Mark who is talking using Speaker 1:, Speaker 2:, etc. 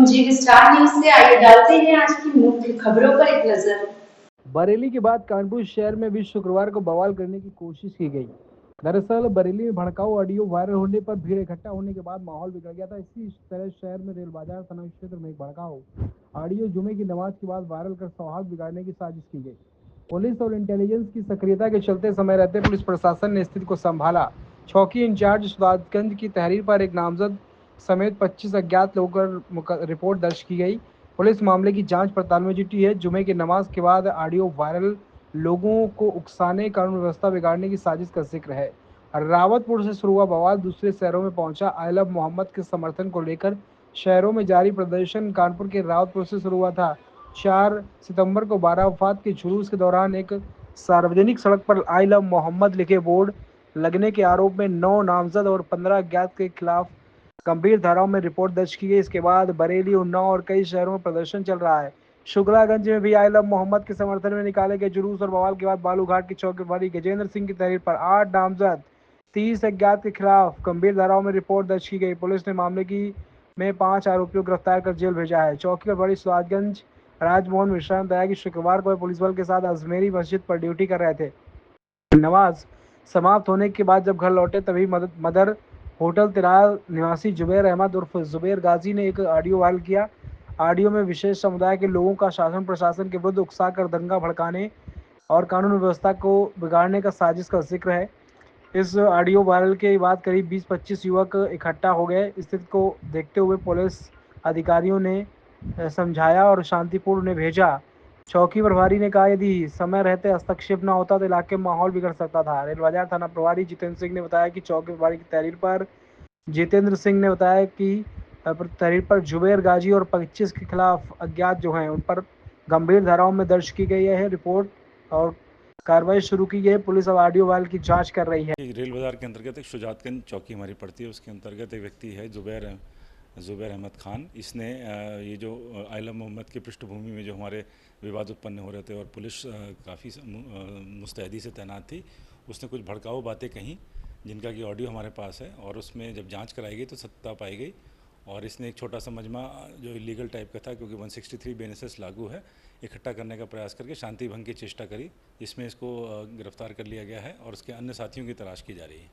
Speaker 1: जी star news से आइए डालते हैं आज की मुख्य खबरों पर एक नजर।
Speaker 2: बरेली के बाद कानपुर शहर में भी शुक्रवार को बवाल करने की कोशिश की गई। दरअसल बरेली में भड़काऊ ऑडियो वायरल होने पर भीड़ इकट्ठा होने के बाद माहौल बिगड़ गया था। इसी तरह शहर में रेल बाजार थाना क्षेत्र में एक भड़काऊ ऑडियो जुमे की नमाज के बाद वायरल कर सौहार्द बिगाड़ने की साजिश की गई। पुलिस और इंटेलिजेंस की सक्रियता के चलते समय रहते पुलिस प्रशासन ने स्थिति को संभाला। चौकी इंचार्ज सुदागंज की तहरीर पर एक नामजद समेत 25 अज्ञात लोगों पर रिपोर्ट दर्ज की गई। पुलिस मामले की जांच पड़ताल में जुटी है। जुमे की नमाज के बाद ऑडियो वायरल लोगों को उकसाने, कानून व्यवस्था बिगाड़ने की साजिश का जिक्र है। रावतपुर से शुरू हुआ बवाल दूसरे शहरों में पहुंचा। आई लव मोहम्मद के समर्थन को लेकर शहरों में जारी प्रदर्शन कानपुर के रावतपुर से शुरू हुआ था। 4 सितंबर को बारावफात के जुलूस के दौरान एक सार्वजनिक सड़क पर आई लव मोहम्मद लिखे बोर्ड लगने के आरोप में 9 नामजद और 15 अज्ञात के खिलाफ गंभीर धाराओं में रिपोर्ट दर्ज की गई। इसके बाद बरेली, उन्नाव और कई शहरों में प्रदर्शन चल रहा है। शुक्लागंज में भी आई लव मोहम्मद के समर्थन में निकाले गए जुलूस और बवाल के बाद बालूघाट की चौकी प्रभारी गजेंद्र सिंह की तहरीर पर 8 नामजद 30 अज्ञात के खिलाफ गंभीर धाराओं में रिपोर्ट दर्ज की गई। पुलिस ने मामले की में 5 आरोपियों को गिरफ्तार कर जेल भेजा है। चौकी प्रभारी सुदागंज राजमोहन मिश्रा ने बताया कि शुक्रवार को पुलिस बल के साथ अजमेरी मस्जिद पर ड्यूटी कर रहे थे। नमाज समाप्त होने के बाद जब घर लौटे तभी मदर होटल तिराल निवासी जुबैर अहमद उर्फ जुबैर गाजी ने एक ऑडियो वायरल किया। ऑडियो में विशेष समुदाय के लोगों का शासन प्रशासन के विरुद्ध उकसाकर दंगा भड़काने और कानून व्यवस्था को बिगाड़ने का साजिश का जिक्र है। इस ऑडियो वायरल के बाद करीब 20-25 युवक इकट्ठा हो गए। स्थिति को देखते हुए पुलिस अधिकारियों ने समझाया और शांतिपूर्ण उन्हें भेजा। चौकी प्रभारी ने कहा यदि समय रहते हस्तक्षेप न होता तो इलाके में माहौल बिगड़ सकता था। रेल बाजार थाना प्रभारी जितेंद्र सिंह ने बताया कि चौकी प्रभारी की तहरीर पर जुबैर गाजी और 25 के खिलाफ अज्ञात जो हैं उन पर गंभीर धाराओं में दर्ज की गई है रिपोर्ट और कार्रवाई शुरू की गई है। पुलिस अब ऑडियो वायरल की जांच कर रही है।
Speaker 3: रेल बाजार के अंतर्गत एक शुजातगंज चौकी हमारी पड़ती है, उसके अंतर्गत एक व्यक्ति है जुबैर अहमद खान। इसने ये जो आई लव मोहम्मद की पृष्ठभूमि में जो हमारे विवाद उत्पन्न हो रहे थे और पुलिस काफ़ी मुस्तैदी से तैनात थी, उसने कुछ भड़काऊ बातें कहीं जिनका कि ऑडियो हमारे पास है और उसमें जब जांच कराई गई तो सत्यता पाई गई और इसने एक छोटा सा मजमा जो इलीगल टाइप का था, क्योंकि 163 BNSS लागू है, इकट्ठा करने का प्रयास करके शांति भंग की चेष्टा करी, जिसमें इसको गिरफ्तार कर लिया गया है और उसके अन्य साथियों की तलाश की जा रही है।